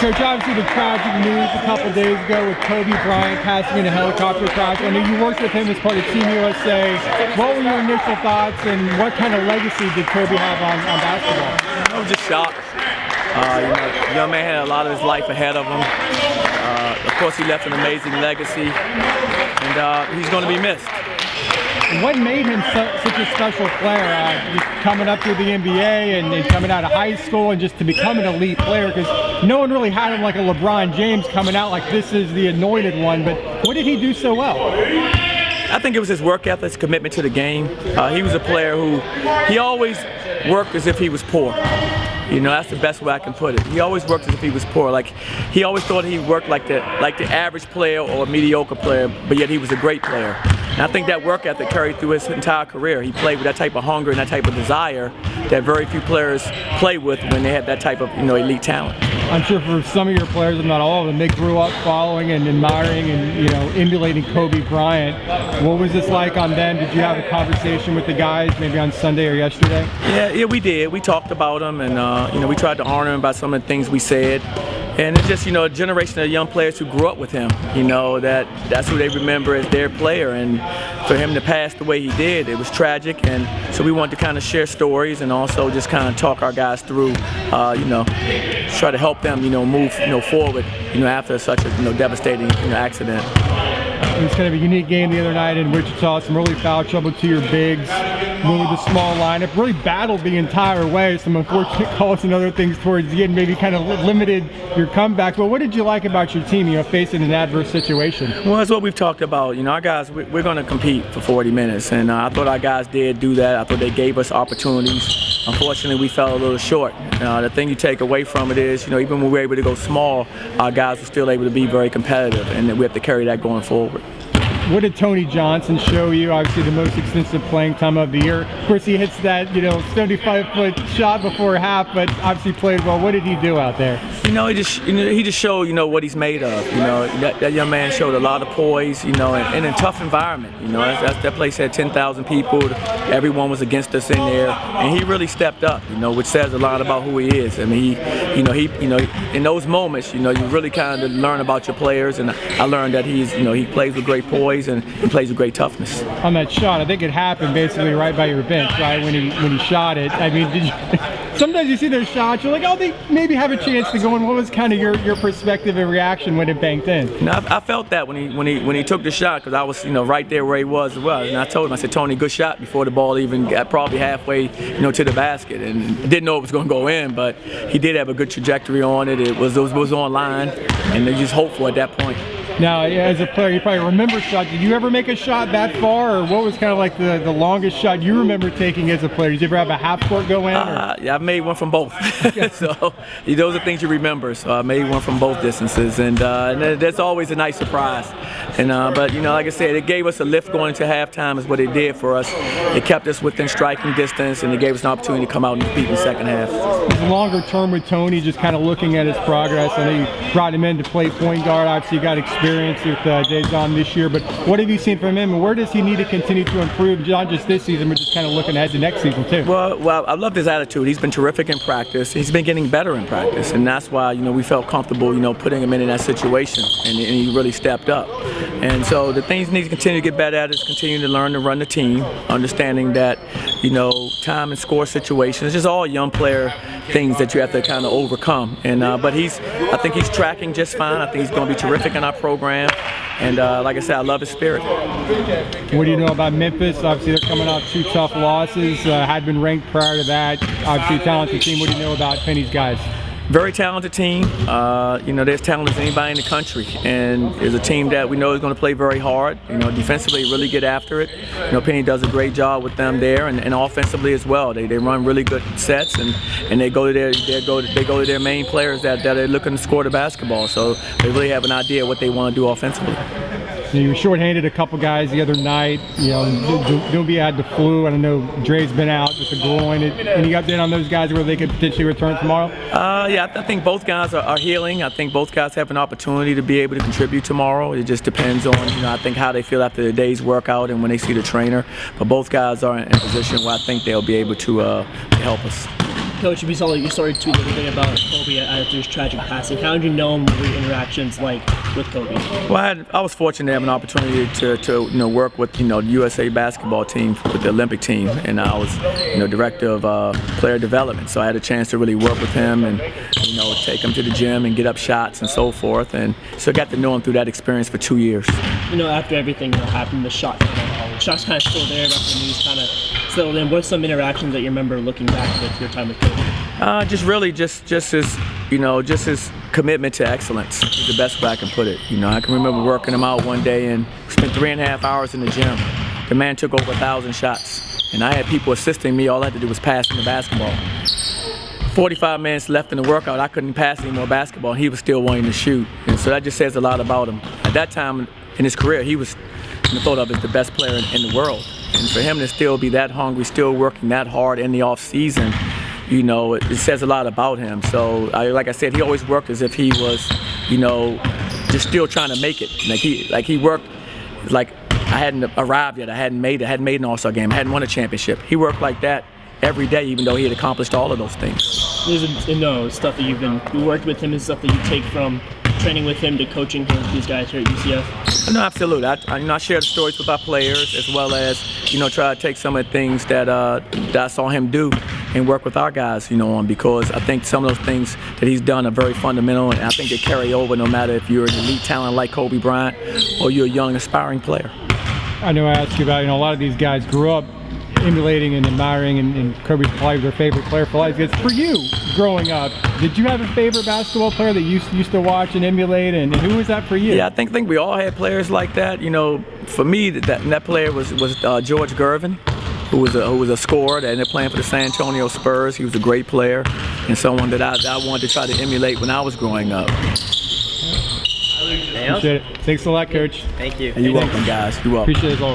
Coach, obviously the tragic news a couple days ago with Kobe Bryant passing in a helicopter crash. I know you worked with him as part of Team USA. What were your initial thoughts, and what kind of legacy did Kobe have on basketball? I was just shocked. The young man had a lot of his life ahead of him. Of course, he left an amazing legacy, and he's going to be missed. What made him such a special player? Just coming up through the NBA and coming out of high school and just to become an elite player, because no one really had him like a LeBron James coming out like this is the anointed one. But what did he do so well? I think it was his work ethic, his commitment to the game. He was a player who he always worked as if he was poor. You know, that's the best way I can put it. He always worked as if he was poor. Like, he always thought he worked like the average player or a mediocre player, but yet he was a great player. And I think that work ethic carried through his entire career. He played with that type of hunger and that type of desire that very few players play with when they have that type of, elite talent. I'm sure for some of your players, if not all of them, they grew up following and admiring and emulating Kobe Bryant. What was this like on them? Did you have a conversation with the guys maybe on Sunday or yesterday? Yeah, we did. We talked about him, and we tried to honor him by some of the things we said. And it's just, a generation of young players who grew up with him, that's who they remember as their player. And for him to pass the way he did, it was tragic. And so we wanted to kind of share stories and also just kind of talk our guys through, try to help them, move, forward, after such a, devastating, accident. It was kind of a unique game the other night in Wichita. Some really foul trouble to your bigs. Moved the small lineup. Really battled the entire way. Some unfortunate calls and other things towards the end maybe kind of limited your comeback. But what did you like about your team, facing an adverse situation? Well, that's what we've talked about. Our guys, we're going to compete for 40 minutes. And I thought our guys did do that. I thought they gave us opportunities. Unfortunately, we fell a little short. The thing you take away from it is, even when we were able to go small, our guys were still able to be very competitive. And we have to carry that going forward. What did Tony Johnson show you? Obviously the most extensive playing time of the year. Of course he hits that 75-foot shot before half, but obviously played well. What did he do out there? He just showed what he's made of. That young man showed a lot of poise. In a tough environment. That place had 10,000 people. Everyone was against us in there, and he really stepped up. Which says a lot about who he is. I mean, in those moments, you really kind of learn about your players, and I learned that he plays with great poise. And he plays with great toughness. On that shot, I think it happened basically right by your bench, right when he shot it. I mean, sometimes you see those shots, you're like, oh, they maybe have a chance to go in. What was kind of your perspective and reaction when it banked in? I felt that when he took the shot, because I was right there where he was as well. And I told him, I said, Tony, good shot before the ball even got probably halfway to the basket, and didn't know it was going to go in, but he did have a good trajectory on it. It was on line, and they just hopeful at that point. Now, as a player, you probably remember shots. Did you ever make a shot that far, or what was kind of like the longest shot you remember taking as a player? Did you ever have a half court go in? Yeah, I've made one from both. So those are things you remember. So I made one from both distances, and that's always a nice surprise. And but like I said, it gave us a lift going into halftime is what it did for us. It kept us within striking distance, and it gave us an opportunity to come out and compete in the second half. It's longer term with Tony, just kind of looking at his progress. I know you brought him in to play point guard. Obviously, you got experience with Jason this year, but what have you seen from him, and where does he need to continue to improve, not just this season, but just kind of looking ahead to next season too? Well, I loved his attitude. He's been terrific in practice. He's been getting better in practice, and that's why we felt comfortable putting him in that situation, and he really stepped up. And so the things he needs to continue to get better at is continuing to learn to run the team, understanding that time and score situations, just all young player things that you have to kind of overcome. And but I think he's tracking just fine. I think he's going to be terrific in our program. And like I said, I love his spirit. What do you know about Memphis? Obviously, they're coming off 2 tough losses. Had been ranked prior to that. Obviously, a talented team. What do you know about Penny's guys? Very talented team. There's talent as anybody in the country, and it's a team that we know is going to play very hard. Defensively, really get after it. Penny does a great job with them there, and offensively as well. They run really good sets, and they go to their main players that are looking to score the basketball. So they really have an idea what they want to do offensively. You were shorthanded a couple guys the other night. Doobie had the flu. I don't know, Dre's been out with the groin. Any update on those guys where they could potentially return tomorrow? Yeah, I think both guys are healing. I think both guys have an opportunity to be able to contribute tomorrow. It just depends on, I think how they feel after the day's workout and when they see the trainer. But both guys are in a position where I think they'll be able to help us. Coach, we saw your story tweet a little bit about Kobe after his tragic passing. How did you know him? What were your interactions like with Kobe? Well, I was fortunate to have an opportunity to work with the USA Basketball team with the Olympic team, and I was director of player development. So I had a chance to really work with him and take him to the gym and get up shots and so forth. And so I got to know him through that experience for 2 years. After everything happened, the shots kind of still there, but the news kind of settled in. What's some interactions that you remember looking back with your time with Kobe? Just his commitment to excellence is the best way I can put it. I can remember working him out one day and spent 3.5 hours in the gym. The man took over 1,000 shots, and I had people assisting me. All I had to do was pass him the basketball. 45 minutes left in the workout, I couldn't pass any more basketball, and he was still wanting to shoot. And so that just says a lot about him. At that time in his career, he was thought of as the best player in the world. And for him to still be that hungry, still working that hard in the off season, it says a lot about him. So, like I said, he always worked as if he was, just still trying to make it. Like he worked like I hadn't arrived yet. I hadn't made an All-Star game. I hadn't won a championship. He worked like that every day, even though he had accomplished all of those things. Stuff that you worked with him and stuff that you take from training with him to coaching him, these guys here at UCF? No, absolutely. I share the stories with our players as well as try to take some of the things that I saw him do and work with our guys on, because I think some of those things that he's done are very fundamental, and I think they carry over no matter if you're an elite talent like Kobe Bryant or you're a young aspiring player. I know I asked you about, a lot of these guys grew up emulating and admiring, and Kobe's probably their favorite player for life. It's for you, growing up, did you have a favorite basketball player that you used to watch and emulate, and who was that for you? Yeah, I think we all had players like that. For me, that player was George Gervin, who was a scorer that ended up playing for the San Antonio Spurs. He was a great player and someone that I wanted to try to emulate when I was growing up. Appreciate it. Thanks a lot, Coach. Thank you. And you're welcome, guys. You're welcome. Appreciate it as always.